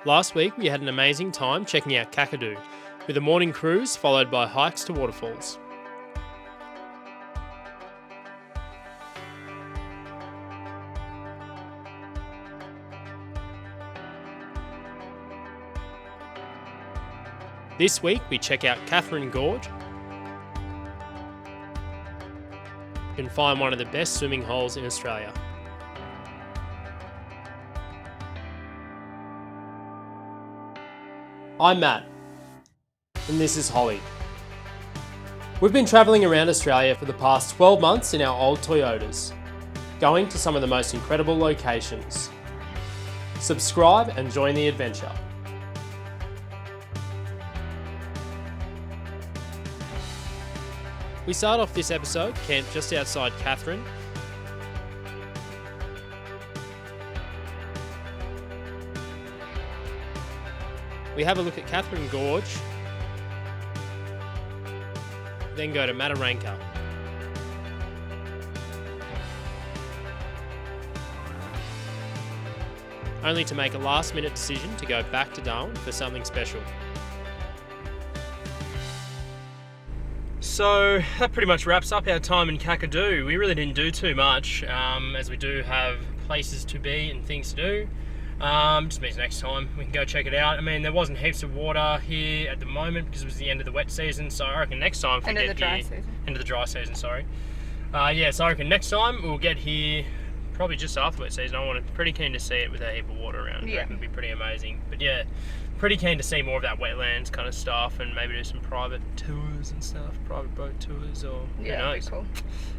Last week we had an amazing time checking out Kakadu, with a morning cruise followed by hikes to waterfalls. This week we check out Katherine Gorge and find one of the best swimming holes in Australia. I'm Matt, and this is Holly. We've been travelling around Australia for the past 12 months in our old Toyotas, going to some of the most incredible locations. Subscribe and join the adventure. We start off this episode camped just outside Katherine. We have a look at Katherine Gorge, then go to Mataranka. Only to make a last minute decision to go back to Darwin for something special. So that pretty much wraps up our time in Kakadu. We really didn't do too much, as we do have places to be and things to do. Just means next time we can go check it out. I mean, there wasn't heaps of water here at the moment because it was the end of the wet season, so I reckon next time if we get here... End of the dry season, sorry. So I reckon next time we'll get here probably just after wet season. I'm pretty keen to see it with a heap of water around. Yeah. I reckon it'd be pretty amazing. But yeah, pretty keen to see more of that wetlands kind of stuff and maybe do some private tours and stuff, private boat tours or who knows. That'd be cool.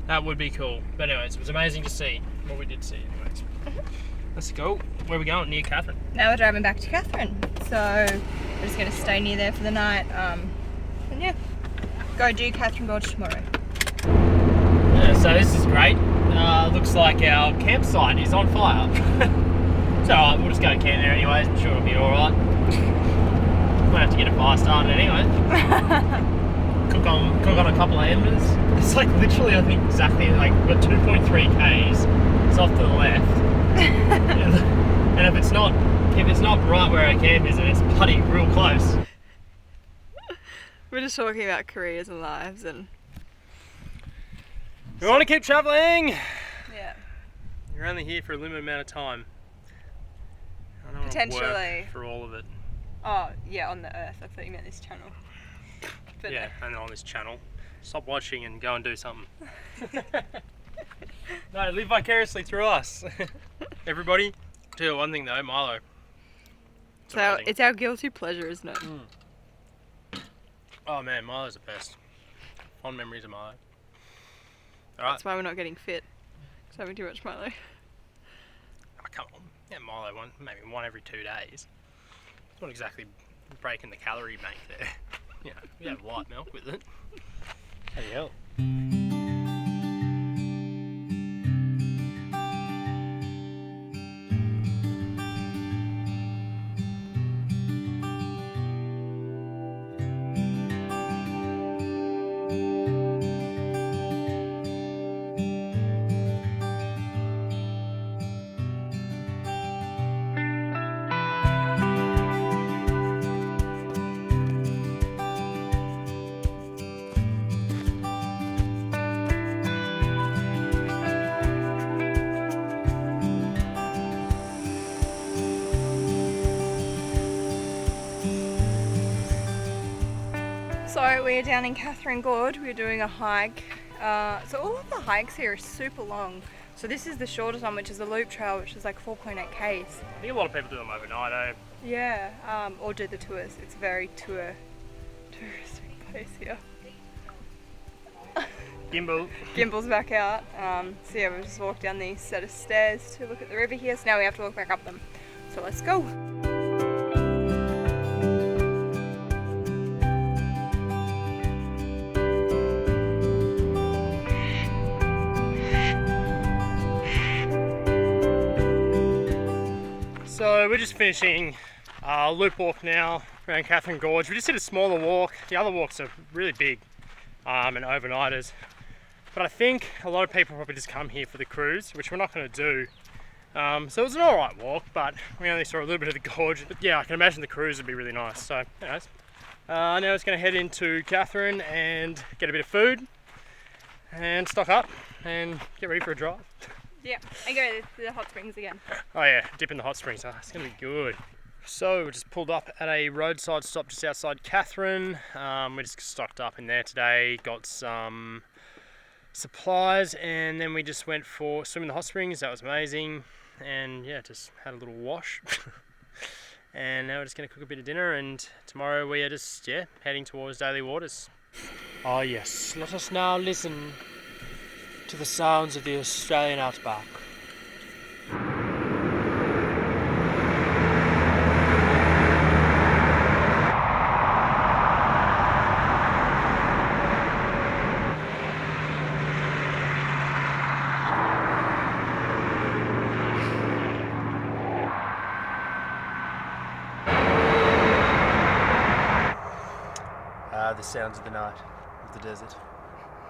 That would be cool. But anyways, it was amazing to see what we did see anyways. Let's go. Where are we going? Near Katherine. Now we're driving back to Katherine. So we're just going to stay near there for the night. And yeah, go do Katherine Gorge tomorrow. Yeah, so this is great. Looks like our campsite is on fire. It's alright, we'll just go camp there anyways. I'm sure it'll be alright. Might have to get a fire started anyway. cook on a couple of embers. It's like literally, I think exactly like 2.3 k's. It's off to the left. And if it's not right where our camp is, then it's bloody real close. We're just talking about careers and lives and... We want to keep travelling! Yeah. You're only here for a limited amount of time. I don't Potentially. Want to work for all of it. Oh, yeah, on the earth. I thought you meant this channel. But yeah, and on this channel. Stop watching and go and do something. No, live vicariously through us. Everybody. Tell you one thing though, Milo. It's our guilty pleasure, isn't it? Oh man, Milo's the best. Fond memories of Milo. Alright. That's why we're not getting fit. Because having too much Milo. Oh, come on. Yeah, Milo maybe one every 2 days. It's not exactly breaking the calorie bank there. You know, you have light milk with it. How do you help? So we're down in Katherine Gorge, we're doing a hike. So all of the hikes here are super long. So this is the shortest one, which is the loop trail, which is like 4.8 k's. I think a lot of people do them overnight, eh? Yeah, or do the tours. It's a very touristic place here. Gimbal's back out. So yeah, we've just walked down these set of stairs to look at the river here. So now we have to walk back up them. So let's go. So we're just finishing a loop walk now around Katherine Gorge. We just did a smaller walk. The other walks are really big and overnighters. But I think a lot of people probably just come here for the cruise, which we're not going to do. So it was an alright walk, but we only saw a little bit of the gorge. But yeah, I can imagine the cruise would be really nice. So, anyways, now it's going to head into Katherine and get a bit of food and stock up and get ready for a drive. Yeah, and go to the hot springs again. Oh yeah, dip in the hot springs. Oh, it's going to be good. So we just pulled up at a roadside stop just outside Katherine. We just stocked up in there today, got some supplies, and then we just went for a swim in the hot springs. That was amazing. And yeah, just had a little wash. And now we're just going to cook a bit of dinner, and tomorrow we are just, heading towards Daily Waters. Oh yes, let us now listen to the sounds of the Australian outback. The sounds of the night, of the desert.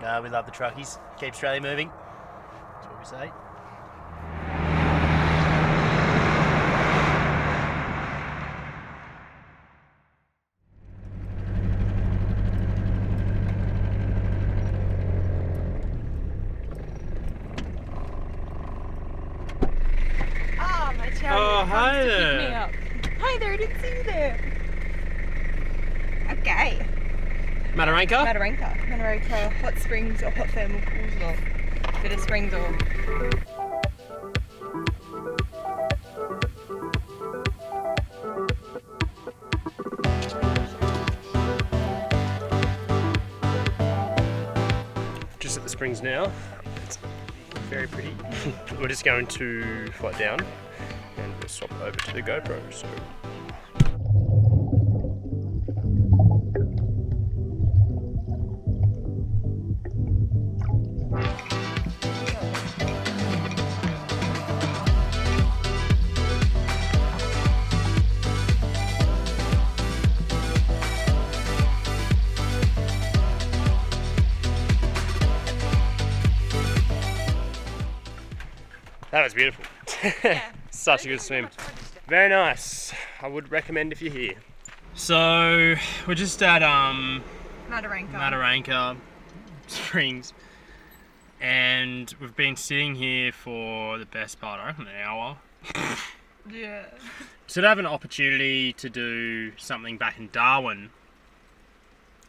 No, we love the truckies. Keep Australia moving. That's what we say. Ah, my chariot Oh, hi comes to there. pick me up. Hi there, I didn't see you there. Okay. Mataranka? Mataranka hot springs or hot thermal pools or bitter springs or... Just at the springs now. It's very pretty. We're just going to fly down and we'll swap over to the GoPro. So. That was beautiful. Yeah. Such a good swim. Very nice. I would recommend if you're here. So we're just at Mataranka Springs, and we've been sitting here for the best part, I reckon, an hour. Yeah. So to have an opportunity to do something back in Darwin,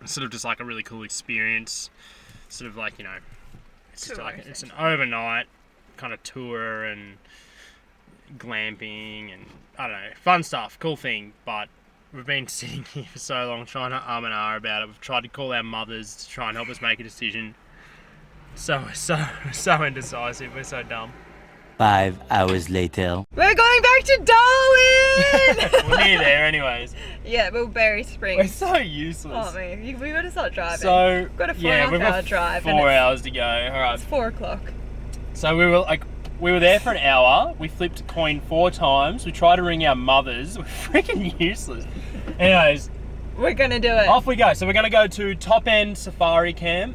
sort of just like a really cool experience, sort of like, you know, it's just like it's an overnight kind of tour and glamping and I don't know, fun stuff, cool thing. But we've been sitting here for so long trying to and ah about it. We've tried to call our mothers to try and help us make a decision. So indecisive. We're so dumb. 5 hours later. We're going back to Darwin! We're near there anyways. Yeah, Bilberry We're Springs. so useless. Oh man, we gotta start driving. So we've got a 4.5 we've hour got drive. and 4 hours to go. All right. It's 4 o'clock. So we were there for an hour. We flipped a coin 4 times. We tried to ring our mothers. We're freaking useless. Anyways, We're gonna do it. off we go. So we're gonna go to Top End Safari Camp.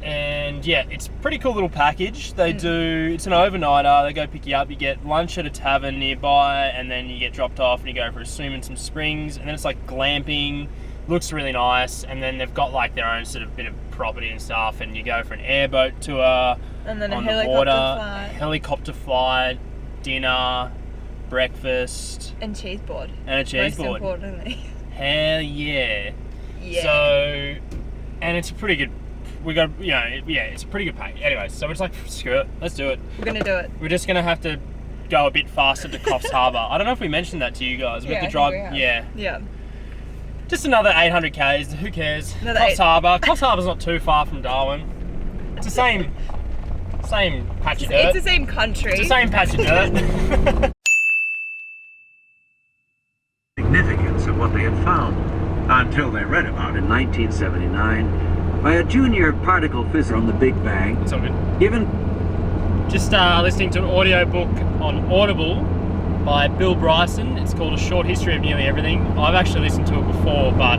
And yeah, it's a pretty cool little package. They do, it's an overnighter. They go pick you up. You get lunch at a tavern nearby, and then you get dropped off and you go for a swim in some springs. And then it's like glamping. Looks really nice. And then they've got like their own sort of bit of property and stuff. And you go for an airboat tour And then a on the helicopter water, flight. helicopter flight, dinner, breakfast, And cheese board. and a cheese Most board. importantly. Hell yeah. Yeah. So, and it's a pretty good, it's a pretty good pack. Anyway, so we're just like, screw it, let's do it. We're gonna do it. We're just going to have to go a bit faster to Coffs Harbour. I don't know if we mentioned that to you guys. We have to drive, Yeah. just another 800 Ks, who cares? Another Coffs 8. Harbour. Coffs Harbour's not too far from Darwin. It's the same patch of dirt. It's the same country. It's the same patch of dirt. Significance of what they had found until they read about in 1979 by a junior particle physicist from the Big Bang, It's all good. given Just listening to an audiobook on Audible by Bill Bryson. It's called A Short History of Nearly Everything. I've actually listened to it before, but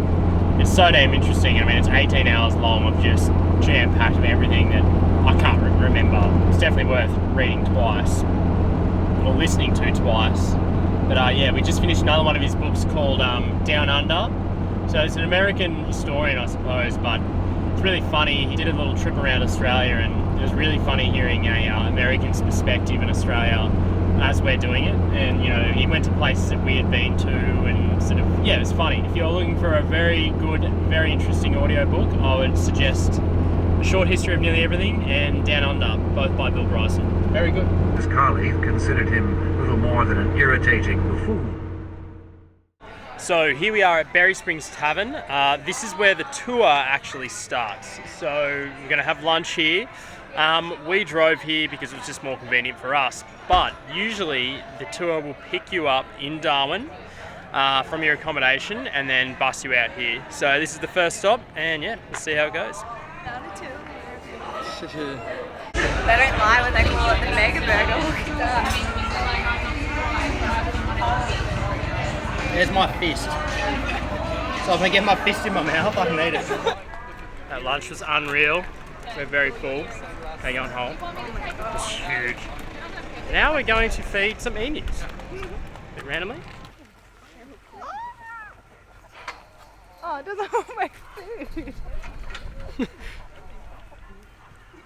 it's so damn interesting. I mean, it's 18 hours long of just jam-packed of everything that I can't remember. It's definitely worth reading twice or listening to twice. But yeah, we just finished another one of his books called Down Under. So it's an American historian, I suppose, but it's really funny. He did a little trip around Australia, and it was really funny hearing a American's perspective in Australia as we're doing it. And you know, he went to places that we had been to, and sort of, yeah, it was funny. If you're looking for a very good, very interesting audiobook, I would suggest A Short History of Nearly Everything and Down Under, both by Bill Bryson. Very good. His colleague considered him little more than an irritating buffoon. So here we are at Berry Springs Tavern. This is where the tour actually starts. So we're going to have lunch here. We drove here because it was just more convenient for us. But usually the tour will pick you up in Darwin from your accommodation and then bus you out here. So this is the first stop, and yeah, let's see how it goes. They don't lie when they call it the Mega Burger. Look at that. There's my fist. So if I get my fist in my mouth, I can eat it. That lunch was unreal. We're very full. They're going home. It's huge. Now we're going to feed some emus. A bit randomly. Oh, it doesn't want my food.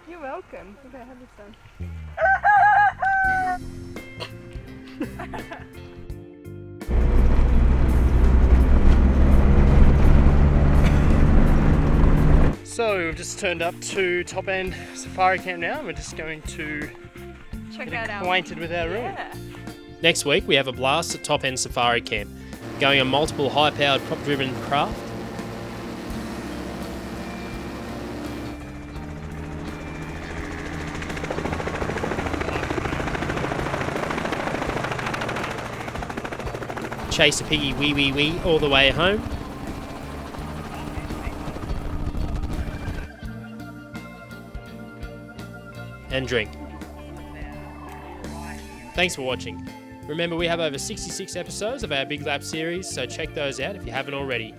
You're welcome. Okay, have this one. So we've just turned up to Top End Safari Camp now. We're just going to Check get that acquainted with our room. Yeah. Next week we have a blast at Top End Safari Camp, going on multiple high-powered prop-driven craft. Chase a piggy wee wee wee all the way home. And drink. Thanks for watching. Remember, we have over 66 episodes of our Big Lap series, so check those out if you haven't already.